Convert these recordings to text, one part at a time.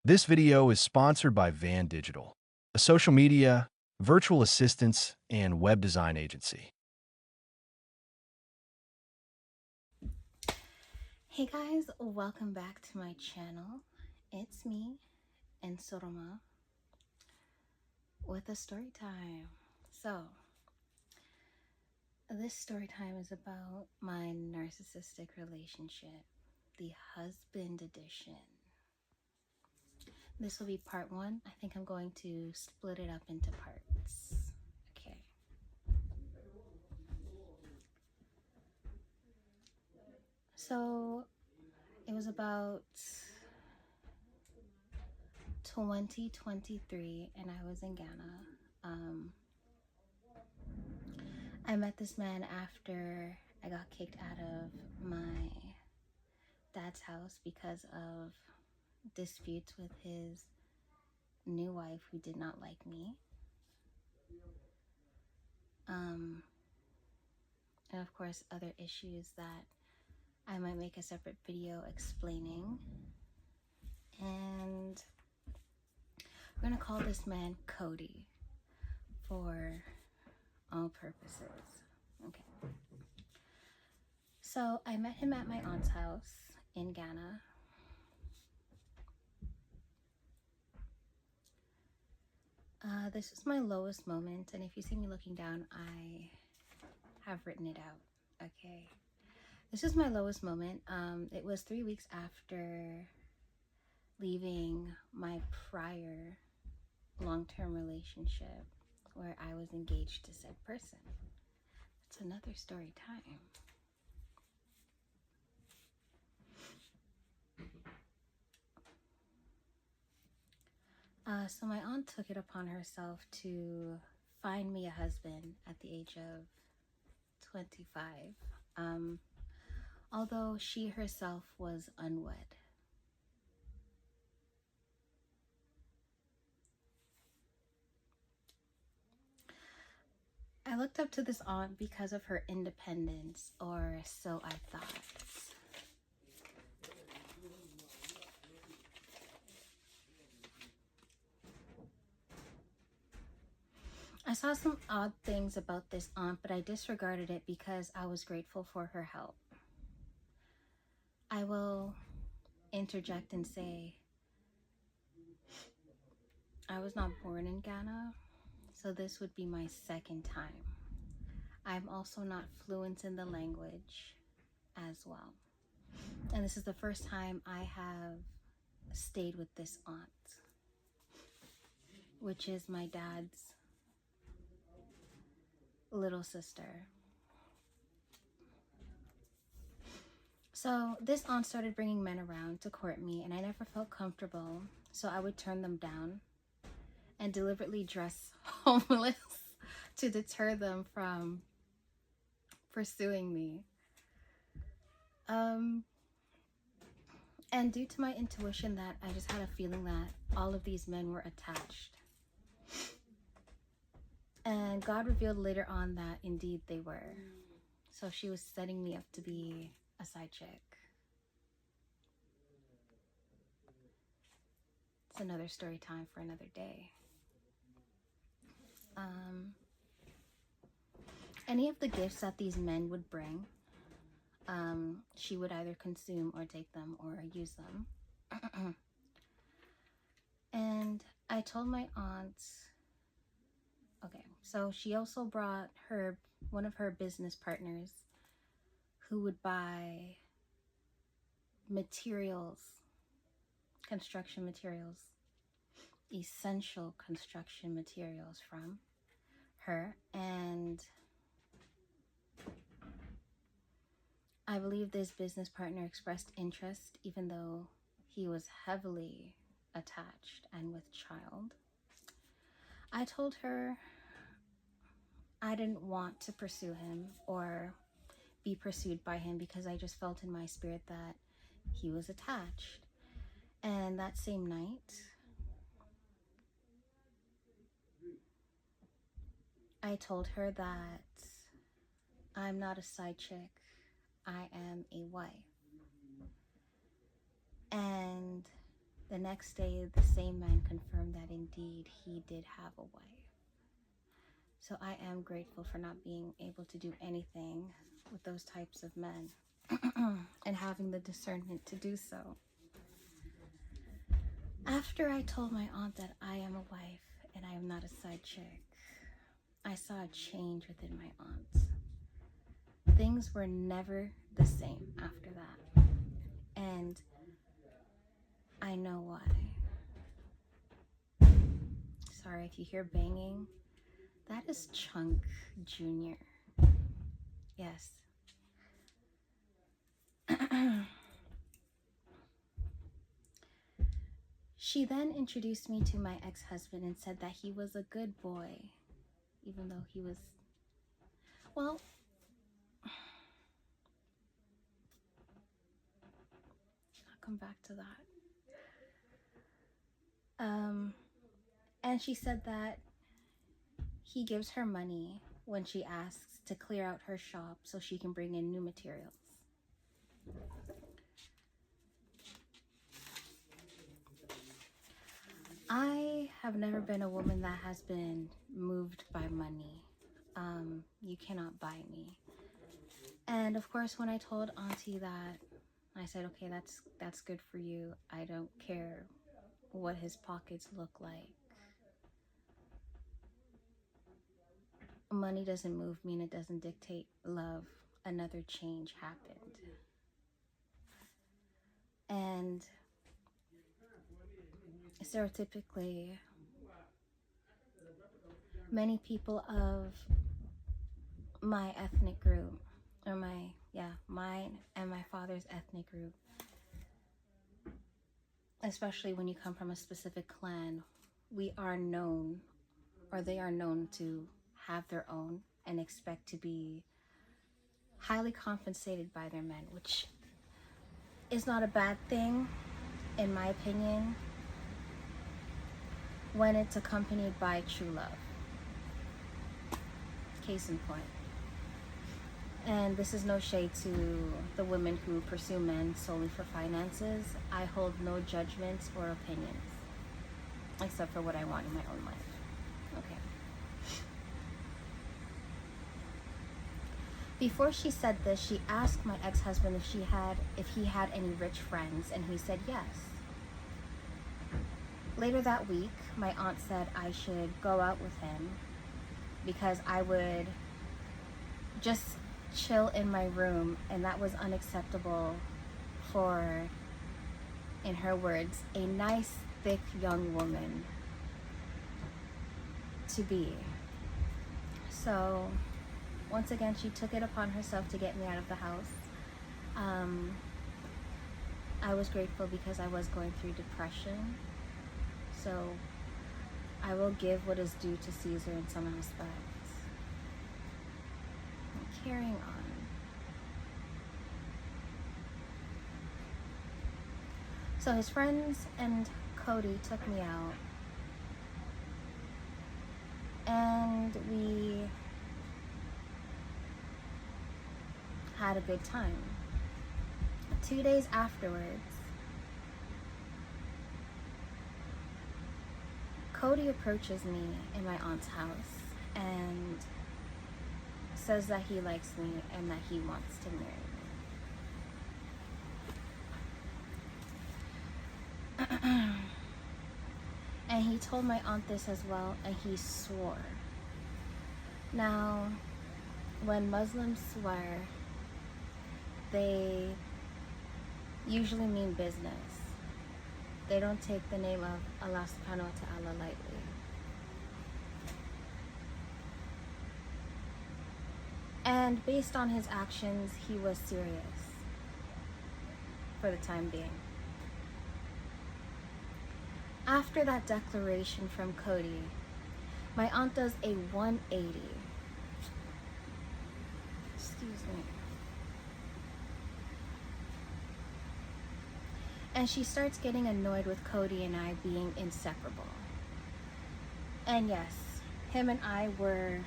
This video is sponsored by Van Digital, a social media, virtual assistance, and web design agency. Hey guys, welcome back to my channel. It's me, N.soromma, with a story time. So, this story time is about my narcissistic relationship, the husband edition. This will be part one. I think I'm going to split it up into parts. Okay. So, it was about 2023 and I was in Ghana. I met this man after I got kicked out of my dad's house because of disputes with his new wife who did not like me. And of course, other issues that I might make a separate video explaining. And we're gonna call this man Cody for all purposes. Okay. So I met him at my aunt's house in Ghana. This was my lowest moment, and if you see me looking down, I have written it out. Okay. This is my lowest moment. It was 3 weeks after leaving my prior long-term relationship where I was engaged to said person. It's another story time. So my aunt took it upon herself to find me a husband at the age of 25, although she herself was unwed. I looked up to this aunt because of her independence, or so I thought. I saw some odd things about this aunt, but I disregarded it because I was grateful for her help. I will interject and say I was not born in Ghana, so this would be my second time. I'm also not fluent in the language as well. And this is the first time I have stayed with this aunt, which is my dad's little sister. So this aunt started bringing men around to court me, and I never felt comfortable, so I would turn them down and deliberately dress homeless to deter them from pursuing me. And due to my intuition that I just had a feeling that all of these men were attached. And God revealed later on that indeed they were. So she was setting me up to be a side chick. It's another story time for another day. Any of the gifts that these men would bring, she would either consume or take them or use them. And I told my aunt, okay, so she also brought one of her business partners who would buy materials, construction materials, essential construction materials from her. And I believe this business partner expressed interest even though he was heavily attached and with child. I told her I didn't want to pursue him or be pursued by him because I just felt in my spirit that he was attached. And that same night, I told her that I'm not a side chick, I am a wife. And The next day, the same man confirmed that indeed he did have a wife. So I am grateful for not being able to do anything with those types of men and having the discernment to do so. After I told my aunt that I am a wife and I am not a side chick, I saw a change within my aunt. Things were never the same after that. And I know why. Sorry if you hear banging. That is Chunk Jr. Yes. She then introduced me to my ex-husband and said that he was a good boy, even though he was, well, I'll come back to that. And she said that he gives her money when she asks to clear out her shop so she can bring in new materials. I have never been a woman that has been moved by money. You cannot buy me. And of course, when I told Auntie that, I said, okay, that's good for you. I don't care what his pockets look like. Money doesn't move me and it doesn't dictate love. Another change happened. And stereotypically, many people of my ethnic group, or mine and my father's ethnic group, especially when you come from a specific clan, we are known, or they are known to have their own and expect to be highly compensated by their men, which is not a bad thing, in my opinion, when it's accompanied by true love. Case in point. And this is no shade to the women who pursue men solely for finances. I hold no judgments or opinions, except for what I want in my own life. Okay. Before she said this, she asked my ex-husband if he had any rich friends, and he said yes. Later that week, my aunt said I should go out with him because I would just chill in my room, and that was unacceptable for, in her words, a nice, thick young woman to be. So once again, she took it upon herself to get me out of the house. I was grateful because I was going through depression. So I will give what is due to Caesar in some aspects. Carrying on. So his friends and Cody took me out, and we had a good time. 2 days afterwards, Cody approaches me in my aunt's house and says that he likes me and that he wants to marry me. And he told my aunt this as well, and he swore. Now, when Muslims swear, they usually mean business. They don't take the name of Allah subhanahu wa ta'ala lightly. And based on his actions, he was serious for the time being. After that declaration from Cody, my aunt does a 180. Excuse me. And she starts getting annoyed with Cody and I being inseparable. And yes, him and I were,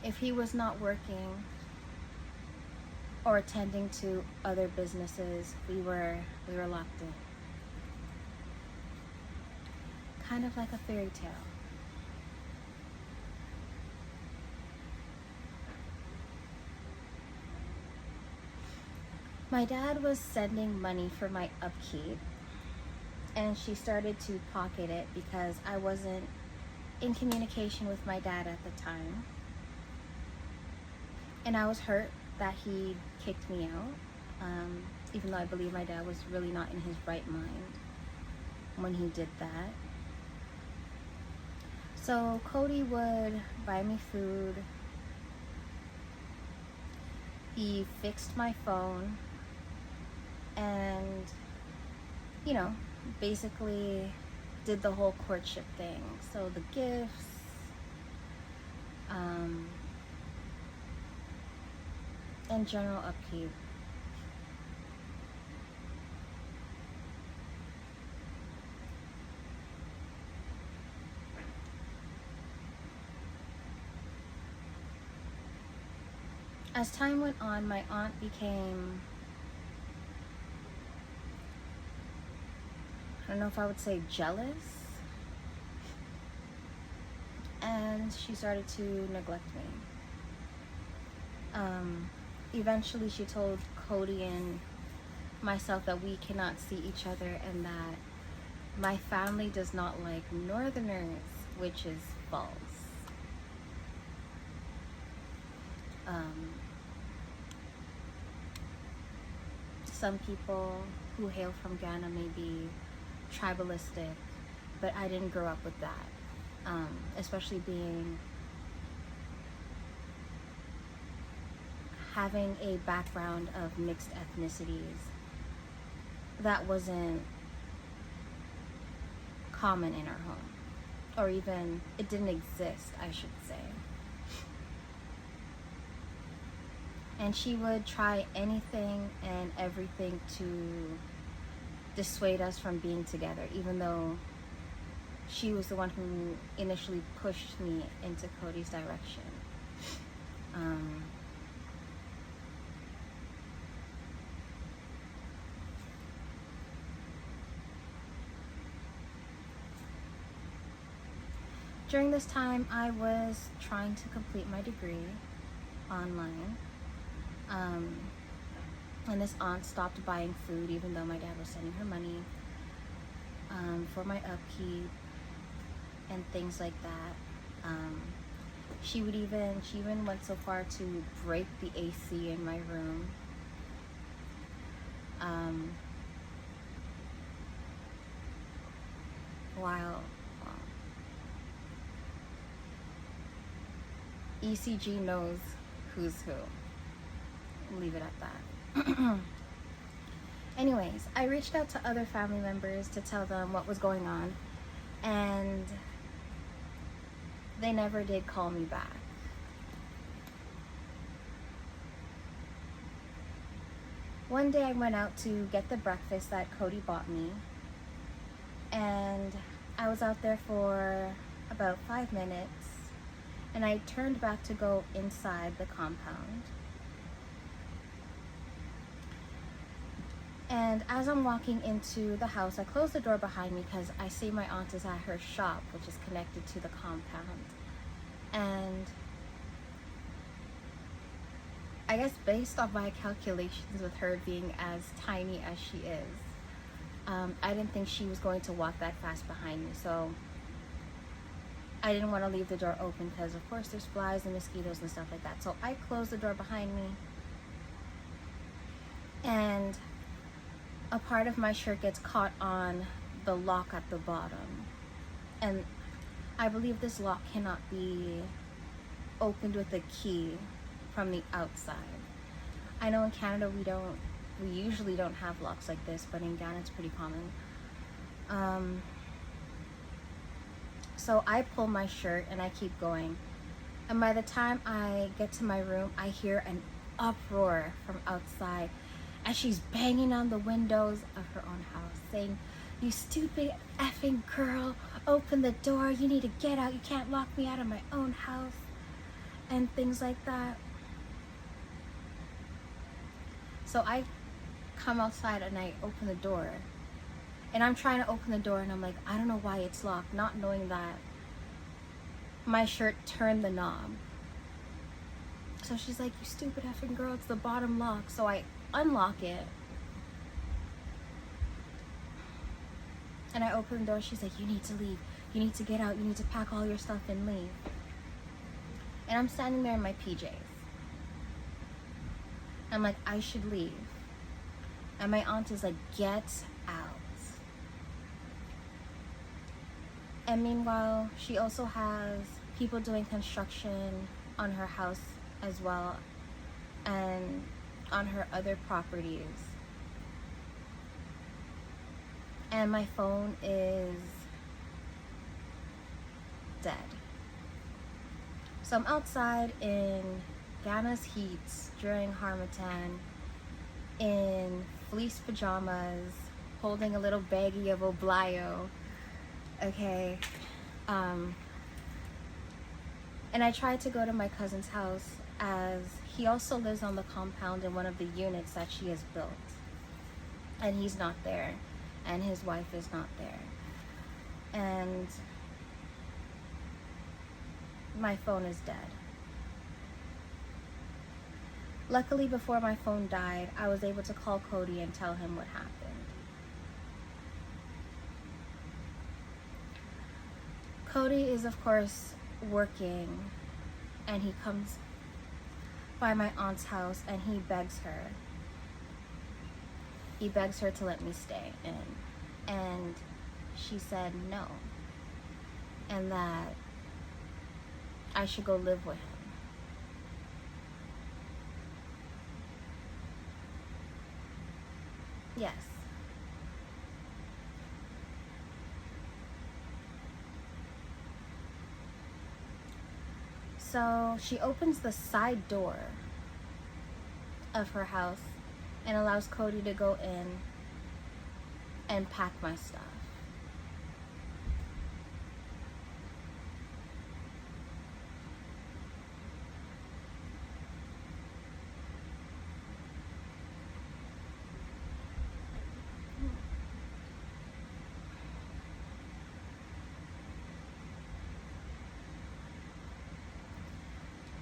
if he was not working or attending to other businesses, we were locked in. kind of like a fairy tale. My dad was sending money for my upkeep, and she started to pocket it because I wasn't in communication with my dad at the time. And I was hurt that he kicked me out, even though I believe my dad was really not in his right mind when he did that. So Cody would buy me food. He fixed my phone and, you know, basically did the whole courtship thing. So the gifts, and general upkeep. As time went on, my aunt became, I don't know if I would say jealous, and she started to neglect me. Eventually she told Cody and myself that we cannot see each other and that my family does not like northerners, which is false. Some people who hail from Ghana may be tribalistic, but I didn't grow up with that, especially having a background of mixed ethnicities. That wasn't common in our home, or even it didn't exist, I should say. And she would try anything and everything to dissuade us from being together, even though she was the one who initially pushed me into Cody's direction. During this time, I was trying to complete my degree online. And this aunt stopped buying food, even though my dad was sending her money for my upkeep and things like that. She even went so far to break the AC in my room. While ECG knows who's who. Leave it at that. Anyways, I reached out to other family members to tell them what was going on, and they never did call me back. One day I went out to get the breakfast that Cody bought me, and I was out there for about 5 minutes, and I turned back to go inside the compound. And as I'm walking into the house, I close the door behind me because I see my aunt is at her shop, which is connected to the compound. And I guess based on my calculations with her being as tiny as she is, I didn't think she was going to walk that fast behind me. So I didn't want to leave the door open because, of course, there's flies and mosquitoes and stuff like that. So I closed the door behind me, and a part of my shirt gets caught on the lock at the bottom. And I believe this lock cannot be opened with a key from the outside. I know in Canada we usually don't have locks like this, but in Ghana it's pretty common. So I pull my shirt and I keep going. And by the time I get to my room, I hear an uproar from outside as she's banging on the windows of her own house, saying, "You stupid effing girl, open the door, you need to get out, you can't lock me out of my own house," and things like that. So I come outside and I open the door, And I'm trying to open the door and I'm like, I don't know why it's locked, not knowing that my shirt turned the knob. So she's like, you stupid effing girl, it's the bottom lock. So I unlock it. And I open the door. She's like, you need to leave. You need to get out. You need to pack all your stuff and leave. And I'm standing there in my PJs. I'm like, I should leave. And my aunt is like, get out. And meanwhile, she also has people doing construction on her house as well, and on her other properties. And my phone is dead. So I'm outside in Ghana's heat during Harmattan in fleece pajamas, holding a little baggie of Oblayo. Okay. And I tried to go to my cousin's house, as he also lives on the compound in one of the units that she has built. And he's not there. And his wife is not there. And my phone is dead. Luckily, before my phone died, I was able to call Cody and tell him what happened. Cody is, of course, working, and he comes by my aunt's house and he begs her. He begs her to let me stay in. And she said no. And that I should go live with him. Yes. So she opens the side door of her house and allows Cody to go in and pack my stuff.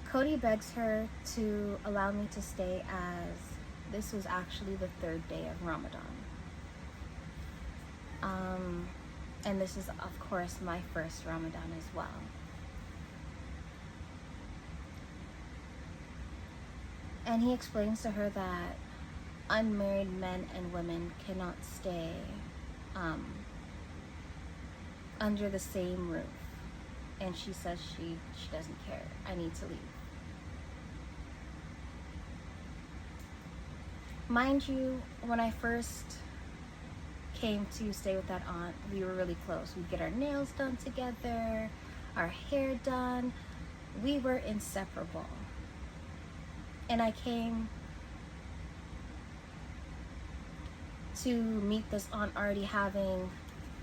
Cody begs her to allow me to stay, as this was actually the third day of Ramadan. And this is, of course, my first Ramadan as well. And he explains to her that unmarried men and women cannot stay under the same roof. And she says she doesn't care. I need to leave. Mind you, when I first came to stay with that aunt, we were really close. We'd get our nails done together, our hair done. We were inseparable. And I came to meet this aunt already having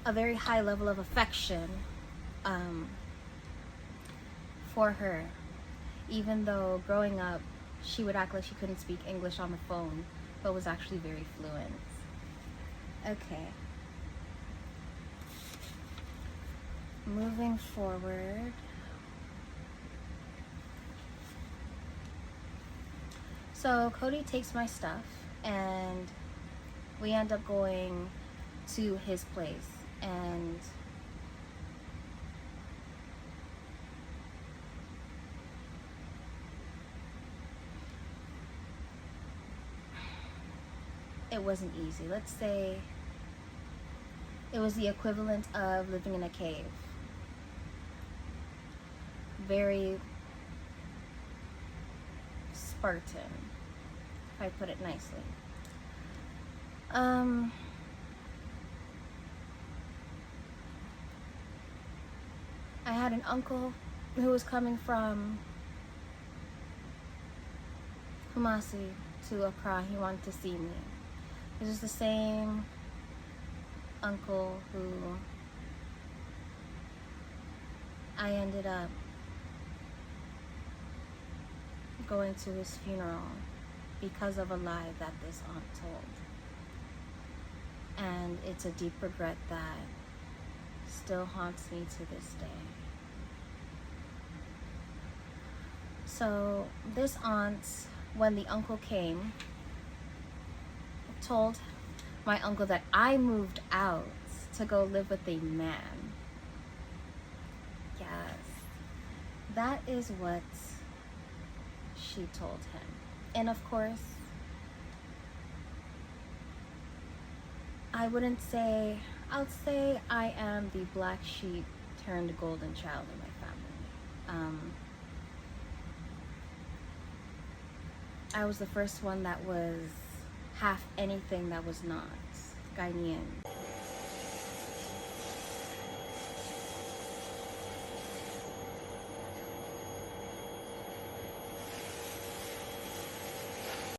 a very high level of affection for her, even though growing up she would act like she couldn't speak English on the phone, but was actually very fluent. Okay. Moving forward. So Cody takes my stuff and we end up going to his place, and it wasn't easy. Let's say it was the equivalent of living in a cave. Very Spartan, if I put it nicely. I had an uncle who was coming from Kumasi to Accra. He wanted to see me. This is the same uncle who I ended up going to his funeral because of a lie that this aunt told. And it's a deep regret that still haunts me to this day. So this aunt, when the uncle came, told my uncle that I moved out to go live with a man. Yes, that is what she told him. And of course, I'll say I am the black sheep turned golden child in my family. I was the first one that was half anything that was not Ghanaian.